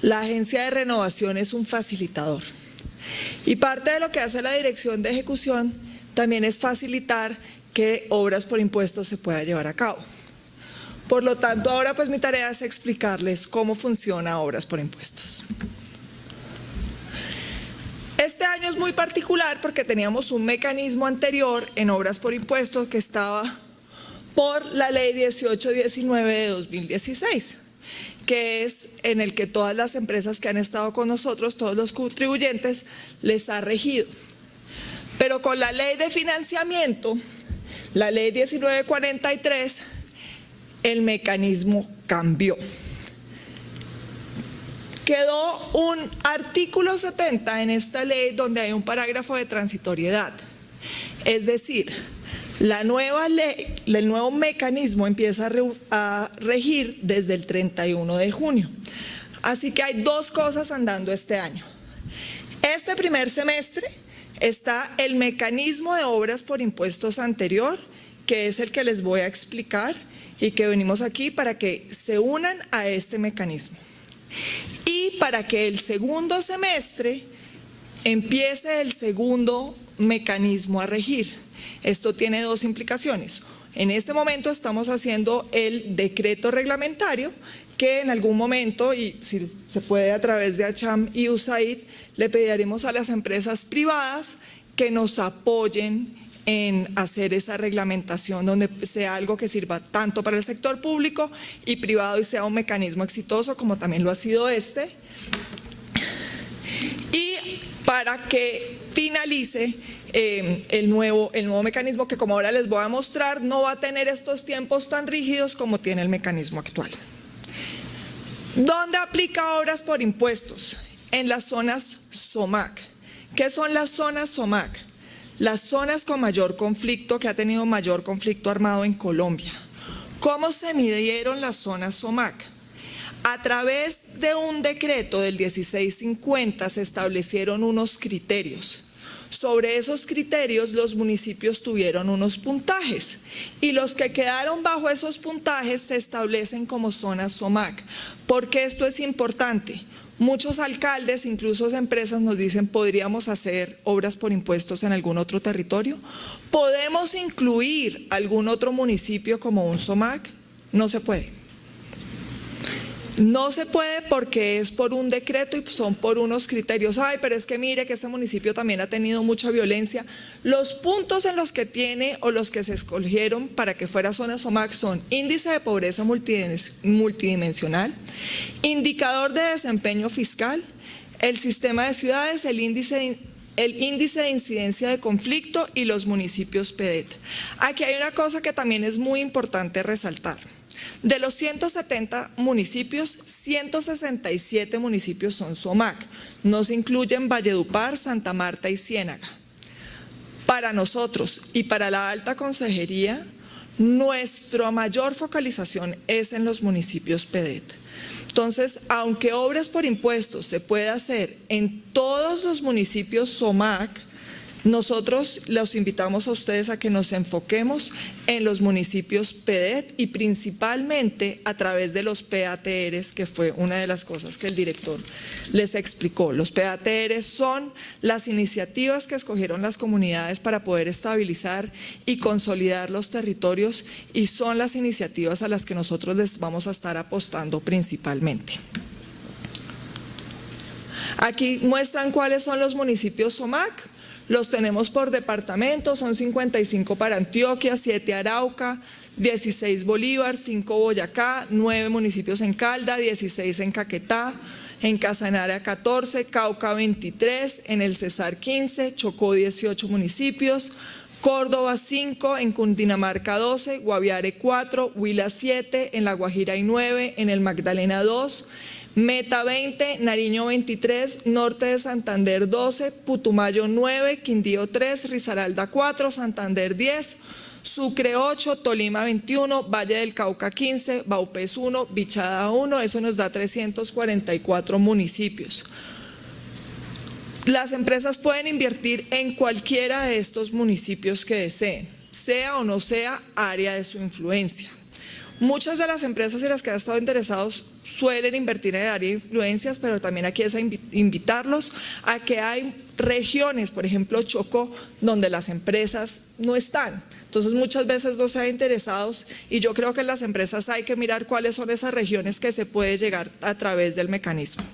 La agencia de renovación es un facilitador. Y parte de lo que hace la dirección de ejecución también es facilitar que obras por impuestos se pueda llevar a cabo. Por lo tanto, ahora pues mi tarea es explicarles cómo funciona obras por impuestos. Este año es muy particular porque teníamos un mecanismo anterior en obras por impuestos que estaba por la ley 1819 de 2016, que es en el que todas las empresas que han estado con nosotros, todos los contribuyentes, les ha regido. Pero con la ley de financiamiento, la ley 1943, el mecanismo cambió. Quedó un artículo 70 en esta ley donde hay un parágrafo de transitoriedad. Es decir, la nueva ley, el nuevo mecanismo empieza a regir desde el 31 de junio. Así que hay dos cosas andando este año. Este primer semestre está el mecanismo de obras por impuestos anterior, que es el que les voy a explicar y que venimos aquí para que se unan a este mecanismo. Y para que el segundo semestre empiece el segundo mecanismo a regir. Esto tiene dos implicaciones. En este momento estamos haciendo el decreto reglamentario que en algún momento, y si se puede a través de ACHAM y USAID, le pediremos a las empresas privadas que nos apoyen en hacer esa reglamentación donde sea algo que sirva tanto para el sector público y privado y sea un mecanismo exitoso como también lo ha sido este. Y para que finalice el nuevo mecanismo que, como ahora les voy a mostrar, no va a tener estos tiempos tan rígidos como tiene el mecanismo actual. ¿Dónde aplica obras por impuestos? En las zonas SOMAC. ¿Qué son las zonas SOMAC? Las zonas con mayor conflicto, que ha tenido mayor conflicto armado en Colombia. ¿Cómo se midieron las zonas SOMAC? A través de un decreto del 1650 se establecieron unos criterios. Sobre esos criterios los municipios tuvieron unos puntajes y los que quedaron bajo esos puntajes se establecen como zonas SOMAC. ¿Por qué esto es importante? Muchos alcaldes, incluso empresas, nos dicen: ¿podríamos hacer obras por impuestos en algún otro territorio? ¿Podemos incluir algún otro municipio como un SOMAC? No se puede. No se puede porque es por un decreto y son por unos criterios. Ay, pero es que mire que este municipio también ha tenido mucha violencia. Los puntos en los que tiene o los que se escogieron para que fuera zona SOMAC son índice de pobreza multidimensional, indicador de desempeño fiscal, el sistema de ciudades, el índice de incidencia de conflicto y los municipios PEDET. Aquí hay una cosa que también es muy importante resaltar. De los 170 municipios, 167 municipios son SOMAC. No se incluyen Valledupar, Santa Marta y Ciénaga. Para nosotros y para la alta consejería, nuestra mayor focalización es en los municipios PEDET. Entonces, aunque obras por impuestos se puede hacer en todos los municipios SOMAC, nosotros los invitamos a ustedes a que nos enfoquemos en los municipios PEDET y principalmente a través de los PATRs, que fue una de las cosas que el director les explicó. Los PATRs son las iniciativas que escogieron las comunidades para poder estabilizar y consolidar los territorios y son las iniciativas a las que nosotros les vamos a estar apostando principalmente. Aquí muestran cuáles son los municipios SOMAC. Los tenemos por departamento, son 55 para Antioquia, 7 Arauca, 16 Bolívar, 5 Boyacá, 9 municipios en Calda, 16 en Caquetá, en Casanare 14, Cauca 23, en el Cesar 15, Chocó 18 municipios, Córdoba 5, en Cundinamarca 12, Guaviare 4, Huila 7, en La Guajira hay 9, en el Magdalena 2, Meta 20, Nariño 23, Norte de Santander 12, Putumayo 9, Quindío 3, Risaralda 4, Santander 10, Sucre 8, Tolima 21, Valle del Cauca 15, Vaupés 1, Bichada 1, eso nos da 344 municipios. Las empresas pueden invertir en cualquiera de estos municipios que deseen, sea o no sea área de su influencia. Muchas de las empresas y las que han estado interesados suelen invertir en el área de influencias, pero también aquí es invitarlos a que hay regiones, por ejemplo Chocó, donde las empresas no están. Entonces muchas veces no se han interesados y yo creo que en las empresas hay que mirar cuáles son esas regiones que se puede llegar a través del mecanismo.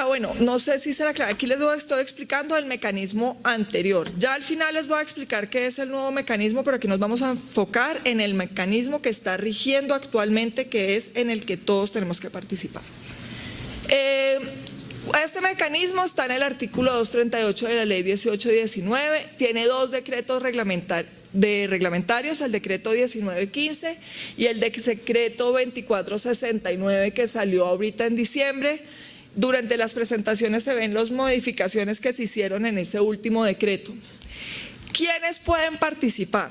Bueno, no sé si será claro, aquí les estoy explicando el mecanismo anterior. Ya al final les voy a explicar qué es el nuevo mecanismo, pero aquí nos vamos a enfocar en el mecanismo que está rigiendo actualmente, que es en el que todos tenemos que participar. Este mecanismo está en el artículo 238 de la ley 1819, tiene dos decretos reglamentarios, el decreto 1915 y el decreto 2469 que salió ahorita en diciembre. Durante las presentaciones se ven las modificaciones que se hicieron en ese último decreto. ¿Quiénes pueden participar?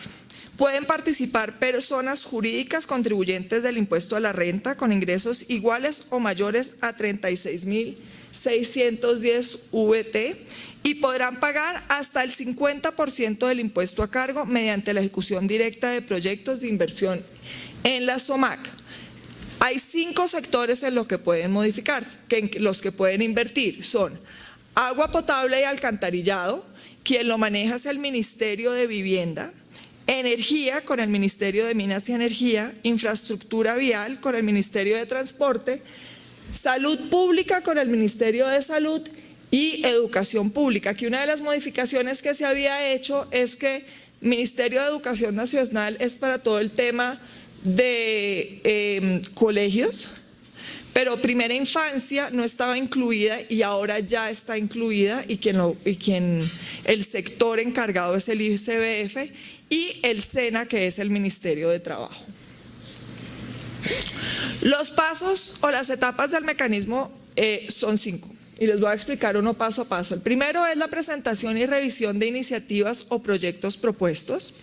Pueden participar personas jurídicas contribuyentes del impuesto a la renta con ingresos iguales o mayores a 36.610 VT y podrán pagar hasta el 50% del impuesto a cargo mediante la ejecución directa de proyectos de inversión en la SOMAC. Hay 5 sectores en los que pueden modificarse, los que pueden invertir son agua potable y alcantarillado, quien lo maneja es el Ministerio de Vivienda, energía con el Ministerio de Minas y Energía, infraestructura vial con el Ministerio de Transporte, salud pública con el Ministerio de Salud y educación pública. Aquí una de las modificaciones que se había hecho es que el Ministerio de Educación Nacional es para todo el tema de colegios, pero primera infancia no estaba incluida y ahora ya está incluida y el sector encargado es el ICBF y el SENA, que es el Ministerio de Trabajo. Los pasos o las etapas del mecanismo son 5 y les voy a explicar uno paso a paso. El primero es la presentación y revisión de iniciativas o proyectos propuestos.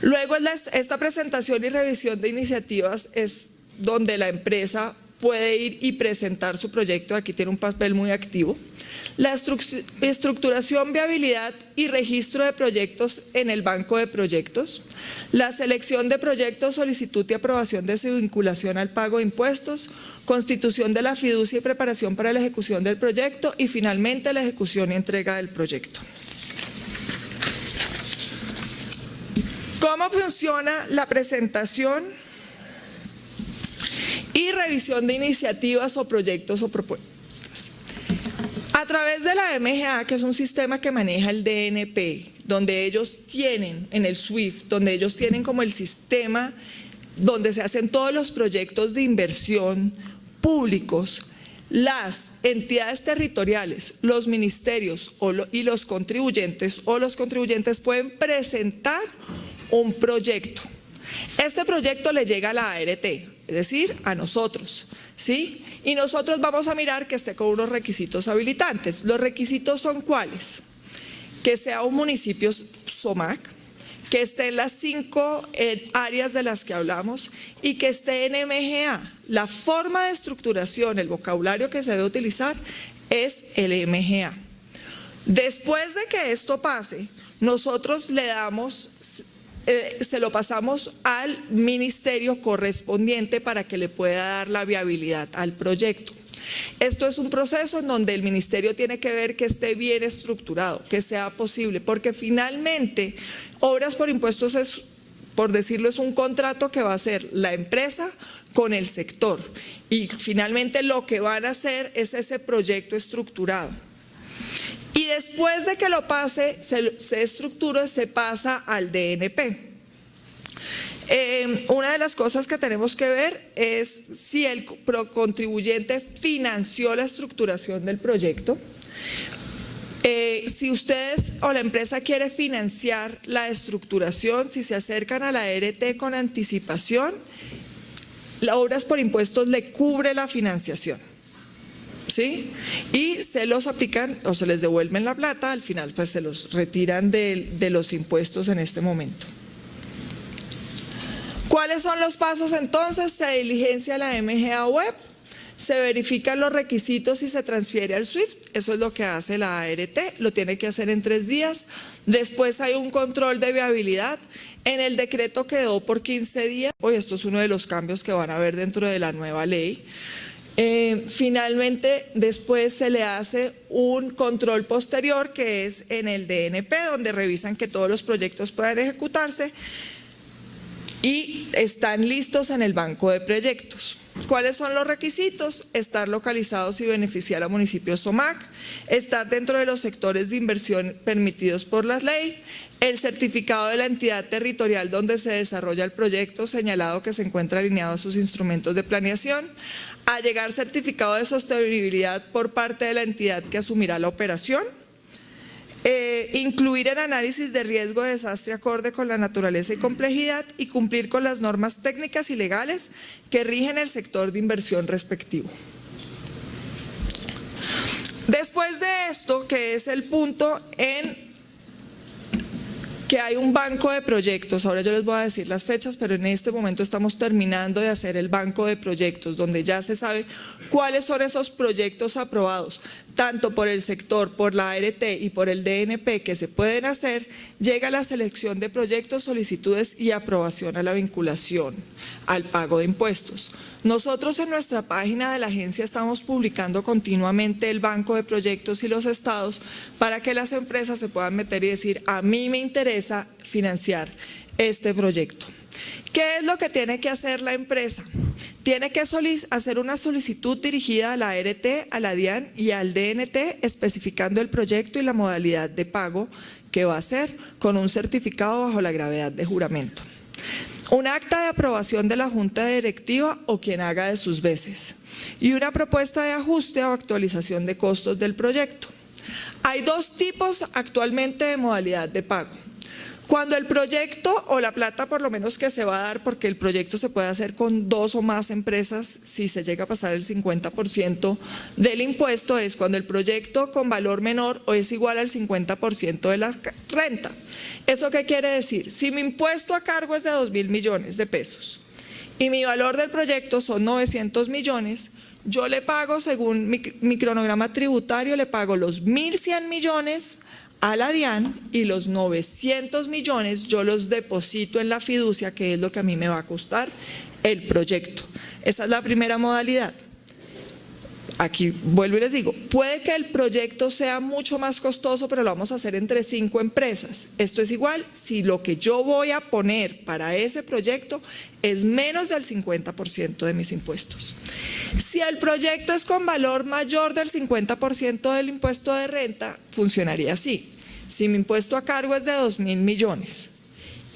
Luego esta presentación y revisión de iniciativas es donde la empresa puede ir y presentar su proyecto, aquí tiene un papel muy activo. La estructuración, viabilidad y registro de proyectos en el banco de proyectos. La selección de proyectos, solicitud y aprobación de su vinculación al pago de impuestos. Constitución de la fiducia y preparación para la ejecución del proyecto. Y finalmente la ejecución y entrega del proyecto. ¿Cómo funciona la presentación y revisión de iniciativas o proyectos o propuestas? A través de la MGA, que es un sistema que maneja el DNP, donde ellos tienen, en el SWIFT, donde ellos tienen como el sistema donde se hacen todos los proyectos de inversión públicos, las entidades territoriales, los ministerios y los contribuyentes pueden presentar un proyecto. Este proyecto le llega a la ART, es decir, a nosotros, ¿sí? Y nosotros vamos a mirar que esté con unos requisitos habilitantes. Los requisitos son ¿cuáles? Que sea un municipio SOMAC, que esté en las 5 áreas de las que hablamos y que esté en MGA. La forma de estructuración, el vocabulario que se debe utilizar es el MGA. Después de que esto pase, nosotros le damos, se lo pasamos al ministerio correspondiente para que le pueda dar la viabilidad al proyecto. Esto es un proceso en donde el ministerio tiene que ver que esté bien estructurado, que sea posible, porque finalmente obras por impuestos es, por decirlo, es un contrato que va a hacer la empresa con el sector y finalmente lo que van a hacer es ese proyecto estructurado. Y después de que lo pase, se estructura, se pasa al DNP. Una de las cosas que tenemos que ver es si el contribuyente financió la estructuración del proyecto. Si ustedes o la empresa quiere financiar la estructuración, si se acercan a la ART con anticipación, las obras por impuestos le cubre la financiación, ¿sí? Y se los aplican o se les devuelven la plata, al final pues se los retiran de los impuestos en este momento. ¿Cuáles son los pasos entonces? Se diligencia la MGA web, se verifican los requisitos y se transfiere al SWIFT. Eso es lo que hace la ART, lo tiene que hacer en 3 días. Después hay un control de viabilidad. En el decreto quedó por 15 días. Hoy esto es uno de los cambios que van a ver dentro de la nueva ley. Finalmente, después se le hace un control posterior que es en el DNP, donde revisan que todos los proyectos puedan ejecutarse y están listos en el banco de proyectos. ¿Cuáles son los requisitos? Estar localizados y beneficiar a municipios SOMAC, estar dentro de los sectores de inversión permitidos por la ley, el certificado de la entidad territorial donde se desarrolla el proyecto señalado que se encuentra alineado a sus instrumentos de planeación, allegar certificado de sostenibilidad por parte de la entidad que asumirá la operación, incluir el análisis de riesgo de desastre acorde con la naturaleza y complejidad y cumplir con las normas técnicas y legales que rigen el sector de inversión respectivo. Después de esto, que es el punto en que hay un banco de proyectos, ahora yo les voy a decir las fechas, pero en este momento estamos terminando de hacer el banco de proyectos, donde ya se sabe cuáles son esos proyectos aprobados, tanto por el sector, por la ART y por el DNP que se pueden hacer. Llega la selección de proyectos, solicitudes y aprobación a la vinculación al pago de impuestos. Nosotros en nuestra página de la agencia estamos publicando continuamente el banco de proyectos y los estados para que las empresas se puedan meter y decir: a mí me interesa financiar este proyecto. ¿Qué es lo que tiene que hacer la empresa? Tiene que hacer una solicitud dirigida a la ART, a la DIAN y al DNT, especificando el proyecto y la modalidad de pago que va a hacer, con un certificado bajo la gravedad de juramento. Un acta de aprobación de la Junta Directiva o quien haga de sus veces, y una propuesta de ajuste o actualización de costos del proyecto. Hay 2 tipos actualmente de modalidad de pago. Cuando el proyecto o la plata por lo menos que se va a dar, porque el proyecto se puede hacer con 2 o más empresas si se llega a pasar el 50% del impuesto, es cuando el proyecto con valor menor o es igual al 50% de la renta. ¿Eso qué quiere decir? Si mi impuesto a cargo es de 2.000 millones de pesos y mi valor del proyecto son 900 millones, yo le pago, según mi cronograma tributario, le pago los 1.100 millones a la DIAN y los 900 millones yo los deposito en la fiducia, que es lo que a mí me va a costar el proyecto. Esa es la primera modalidad. Aquí vuelvo y les digo, puede que el proyecto sea mucho más costoso, pero lo vamos a hacer entre 5 empresas. Esto es igual si lo que yo voy a poner para ese proyecto es menos del 50% de mis impuestos. Si el proyecto es con valor mayor del 50% del impuesto de renta, funcionaría así. Si mi impuesto a cargo es de 2.000 millones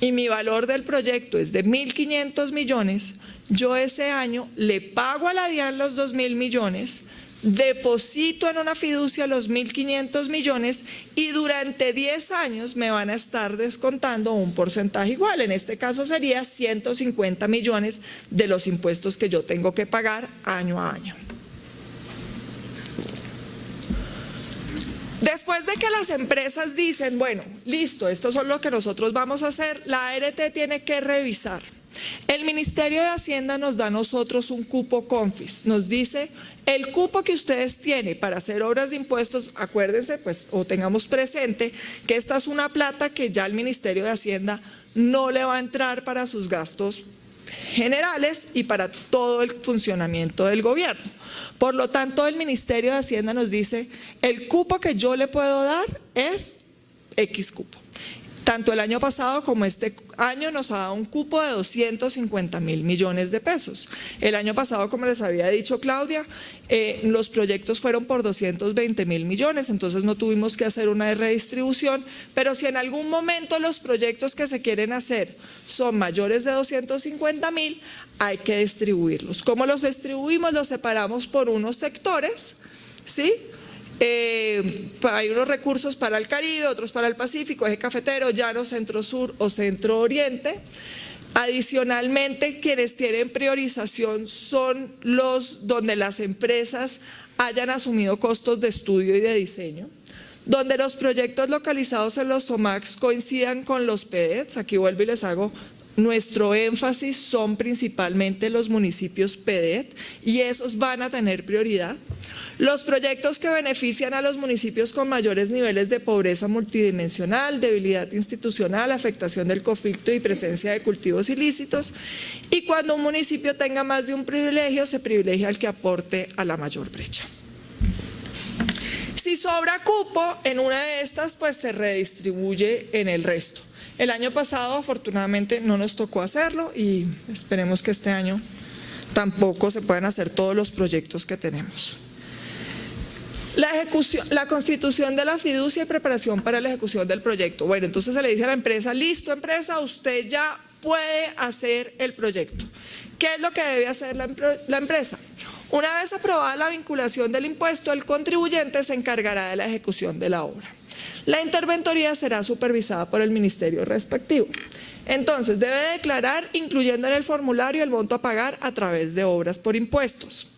y mi valor del proyecto es de 1.500 millones, yo ese año le pago a la DIAN los 2.000 millones, deposito en una fiducia los 1.500 millones y durante 10 años me van a estar descontando un porcentaje igual. En este caso sería 150 millones de los impuestos que yo tengo que pagar año a año. Después de que las empresas dicen, bueno, listo, esto es lo que nosotros vamos a hacer, la ART tiene que revisar. El Ministerio de Hacienda nos da a nosotros un cupo CONFIS, nos dice el cupo que ustedes tienen para hacer obras de impuestos, acuérdense pues, o tengamos presente que esta es una plata que ya el Ministerio de Hacienda no le va a entrar para sus gastos generales y para todo el funcionamiento del gobierno. Por lo tanto, el Ministerio de Hacienda nos dice el cupo que yo le puedo dar es X cupo. Tanto el año pasado como este año nos ha dado un cupo de 250.000 millones de pesos. El año pasado, como les había dicho Claudia, los proyectos fueron por 220.000 millones, entonces no tuvimos que hacer una redistribución, pero si en algún momento los proyectos que se quieren hacer son mayores de 250.000, hay que distribuirlos. ¿Cómo los distribuimos? Los separamos por unos sectores, ¿sí? Hay unos recursos para el Caribe, otros para el Pacífico, eje cafetero, llano, centro-sur o centro-oriente. Adicionalmente, quienes tienen priorización son los donde las empresas hayan asumido costos de estudio y de diseño, donde los proyectos localizados en los SOMACs coincidan con los PEDETs. Aquí vuelvo y les hago nuestro énfasis son principalmente los municipios PEDET y esos van a tener prioridad. Los proyectos que benefician a los municipios con mayores niveles de pobreza multidimensional, debilidad institucional, afectación del conflicto y presencia de cultivos ilícitos. Y cuando un municipio tenga más de un privilegio, se privilegia al que aporte a la mayor brecha. Si sobra cupo en una de estas, pues se redistribuye en el resto. El año pasado, afortunadamente, no nos tocó hacerlo y esperemos que este año tampoco se puedan hacer todos los proyectos que tenemos. La constitución de la fiducia y preparación para la ejecución del proyecto. Bueno, entonces se le dice a la empresa, listo empresa, usted ya puede hacer el proyecto. ¿Qué es lo que debe hacer la empresa? Una vez aprobada la vinculación del impuesto, el contribuyente se encargará de la ejecución de la obra. La interventoría será supervisada por el ministerio respectivo. Entonces, debe declarar, incluyendo en el formulario, el monto a pagar a través de obras por impuestos.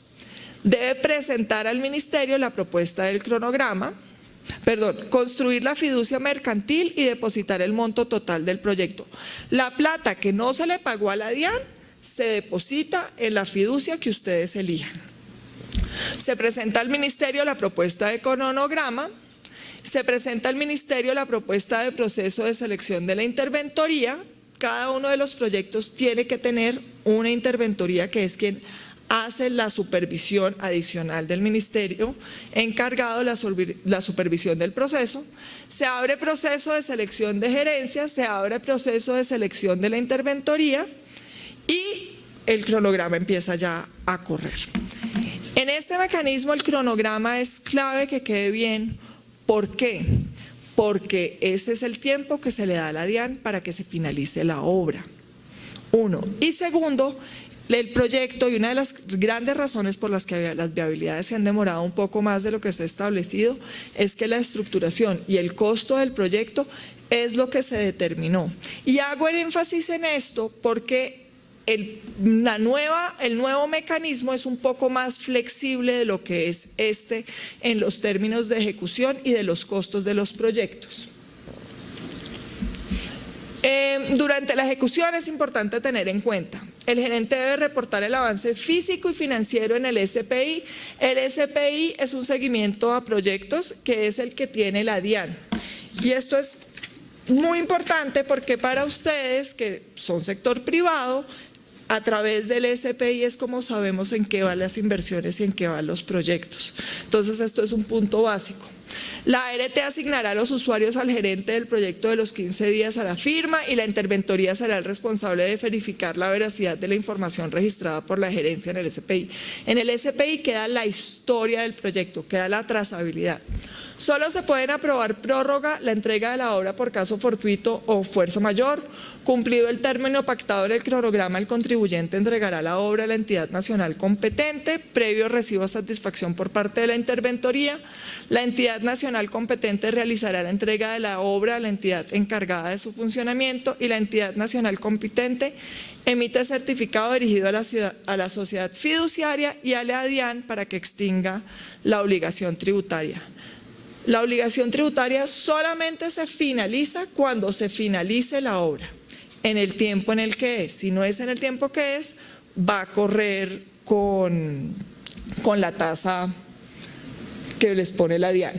Debe presentar al ministerio la propuesta del cronograma, construir la fiducia mercantil y depositar el monto total del proyecto. La plata que no se le pagó a la DIAN se deposita en la fiducia que ustedes elijan. Se presenta al ministerio la propuesta de cronograma. Se presenta al ministerio la propuesta de proceso de selección de la interventoría. Cada uno de los proyectos tiene que tener una interventoría que es quien hace la supervisión adicional del ministerio, encargado de la supervisión del proceso. Se abre proceso de selección de gerencia, se abre proceso de selección de la interventoría y el cronograma empieza ya a correr. En este mecanismo el cronograma es clave que quede bien. ¿Por qué? Porque ese es el tiempo que se le da a la DIAN para que se finalice la obra. Uno. Y segundo, el proyecto, y una de las grandes razones por las que las viabilidades se han demorado un poco más de lo que está establecido, es que la estructuración y el costo del proyecto es lo que se determinó. Y hago el énfasis en esto porque el nuevo mecanismo es un poco más flexible de lo que es en los términos de ejecución y de los costos de los proyectos. Durante la ejecución es importante tener en cuenta, el gerente debe reportar el avance físico y financiero en el SPI. El SPI es un seguimiento a proyectos que es el que tiene la DIAN. Y esto es muy importante porque para ustedes que son sector privado, a través del SPI es como sabemos en qué van las inversiones y en qué van los proyectos. Entonces esto es un punto básico. La ART asignará a los usuarios al gerente del proyecto de los 15 días a la firma y la interventoría será el responsable de verificar la veracidad de la información registrada por la gerencia en el SPI. En el SPI queda la historia del proyecto, queda la trazabilidad. Solo se pueden aprobar prórroga, la entrega de la obra por caso fortuito o fuerza mayor. Cumplido el término pactado en el cronograma, el contribuyente entregará la obra a la entidad nacional competente, previo recibo de satisfacción por parte de la interventoría. La entidad nacional competente realizará la entrega de la obra a la entidad encargada de su funcionamiento y la entidad nacional competente emite certificado dirigido a la sociedad fiduciaria y a la DIAN para que extinga la obligación tributaria. La obligación tributaria solamente se finaliza cuando se finalice la obra, en el tiempo en el que es. Si no es en el tiempo que es, va a correr con la tasa que les pone la DIAN.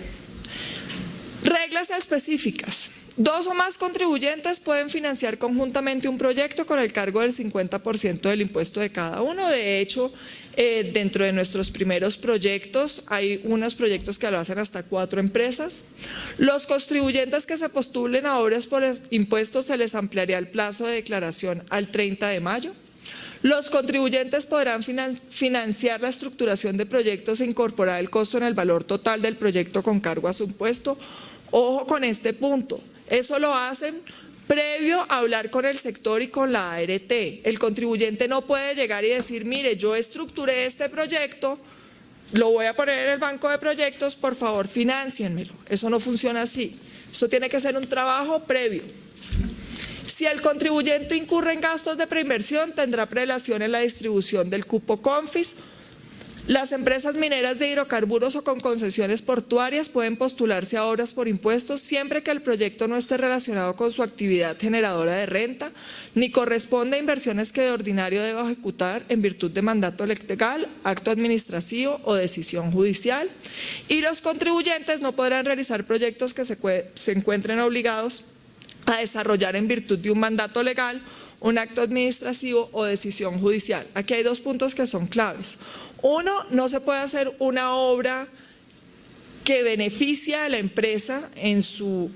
Reglas específicas. 2 o más contribuyentes pueden financiar conjuntamente un proyecto con el cargo del 50% del impuesto de cada uno. De hecho, dentro de nuestros primeros proyectos, hay unos proyectos que lo hacen hasta 4 empresas. Los contribuyentes que se postulen a obras por impuestos se les ampliaría el plazo de declaración al 30 de mayo. Los contribuyentes podrán financiar la estructuración de proyectos e incorporar el costo en el valor total del proyecto con cargo a su impuesto. Ojo con este punto, eso lo hacen previo a hablar con el sector y con la ART. El contribuyente no puede llegar y decir, mire, yo estructuré este proyecto, lo voy a poner en el banco de proyectos, por favor, financienmelo. Eso no funciona así. Eso tiene que ser un trabajo previo. Si el contribuyente incurre en gastos de preinversión, tendrá prelación en la distribución del cupo CONFIS. Las empresas mineras de hidrocarburos o con concesiones portuarias pueden postularse a obras por impuestos siempre que el proyecto no esté relacionado con su actividad generadora de renta, ni corresponde a inversiones que de ordinario deba ejecutar en virtud de mandato legal, acto administrativo o decisión judicial. Y los contribuyentes no podrán realizar proyectos que se encuentren obligados a desarrollar en virtud de un mandato legal, un acto administrativo o decisión judicial. Aquí hay dos puntos que son claves. Uno, no se puede hacer una obra que beneficia a la empresa en su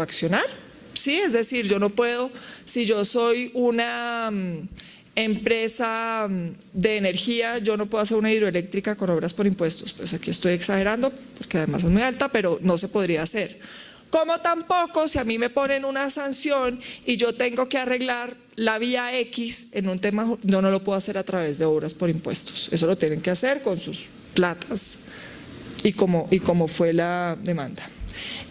accionar, ¿sí? Es decir, yo no puedo, si yo soy una empresa de energía, yo no puedo hacer una hidroeléctrica con obras por impuestos. Pues aquí estoy exagerando porque además es muy alta, pero no se podría hacer. Como tampoco si a mí me ponen una sanción y yo tengo que arreglar la vía X en un tema, yo no lo puedo hacer a través de obras por impuestos. Eso lo tienen que hacer con sus platas y como fue la demanda.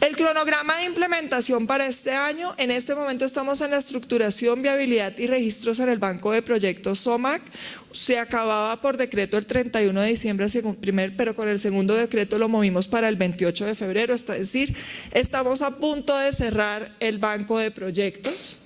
El cronograma de implementación para este año, en este momento estamos en la estructuración, viabilidad y registros en el Banco de Proyectos SOMAC. Se acababa por decreto el 31 de diciembre, pero con el segundo decreto lo movimos para el 28 de febrero, es decir, estamos a punto de cerrar el Banco de Proyectos.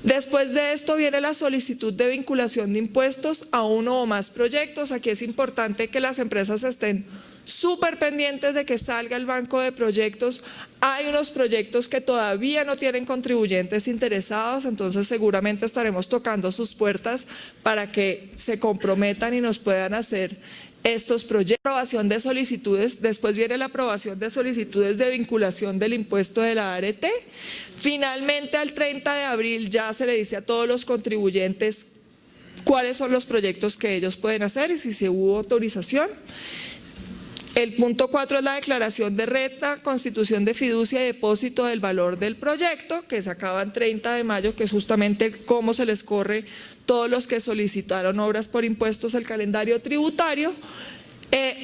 Después de esto viene la solicitud de vinculación de impuestos a uno o más proyectos. Aquí es importante que las empresas estén súper pendientes de que salga el Banco de Proyectos. Hay unos proyectos que todavía no tienen contribuyentes interesados, entonces seguramente estaremos tocando sus puertas para que se comprometan y nos puedan hacer estos proyectos. Aprobación de solicitudes, después viene la aprobación de solicitudes de vinculación del impuesto de la ART. Finalmente, al 30 de abril ya se le dice a todos los contribuyentes cuáles son los proyectos que ellos pueden hacer y si se hubo autorización. El punto 4 es la declaración de renta, constitución de fiducia y depósito del valor del proyecto, que se acaba el 30 de mayo, que es justamente cómo se les corre todos los que solicitaron obras por impuestos el calendario tributario.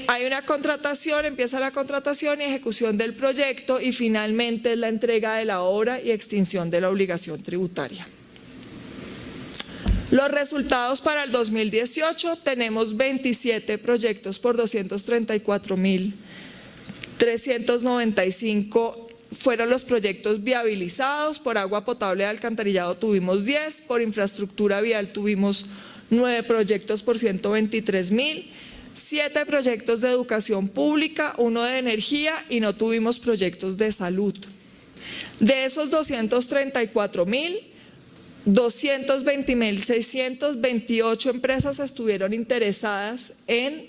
Hay una contratación, empieza la contratación y ejecución del proyecto y finalmente es la entrega de la obra y extinción de la obligación tributaria. Los resultados para el 2018, tenemos 27 proyectos por 234.395, fueron los proyectos viabilizados. Por agua potable y alcantarillado tuvimos 10, por infraestructura vial tuvimos 9 proyectos por 123.000, 7 proyectos de educación pública, 1 de energía y no tuvimos proyectos de salud. De esos 234.000, 220.628 empresas estuvieron interesadas en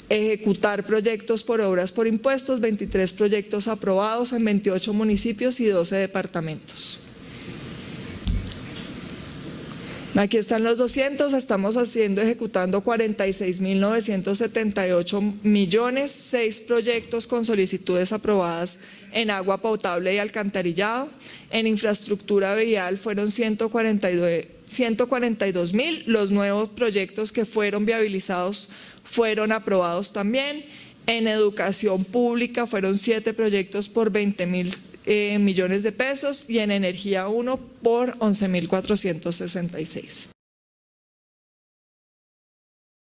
ejecutar proyectos por obras por impuestos, 23 proyectos aprobados en 28 municipios y 12 departamentos. Aquí están los 200, estamos ejecutando 46.978 millones, 6 proyectos con solicitudes aprobadas en agua potable y alcantarillado. En infraestructura vial fueron 142.000, los nuevos proyectos que fueron viabilizados fueron aprobados también. En educación pública fueron 7 proyectos por 20.000 millones de pesos y en energía 1 por 11.466.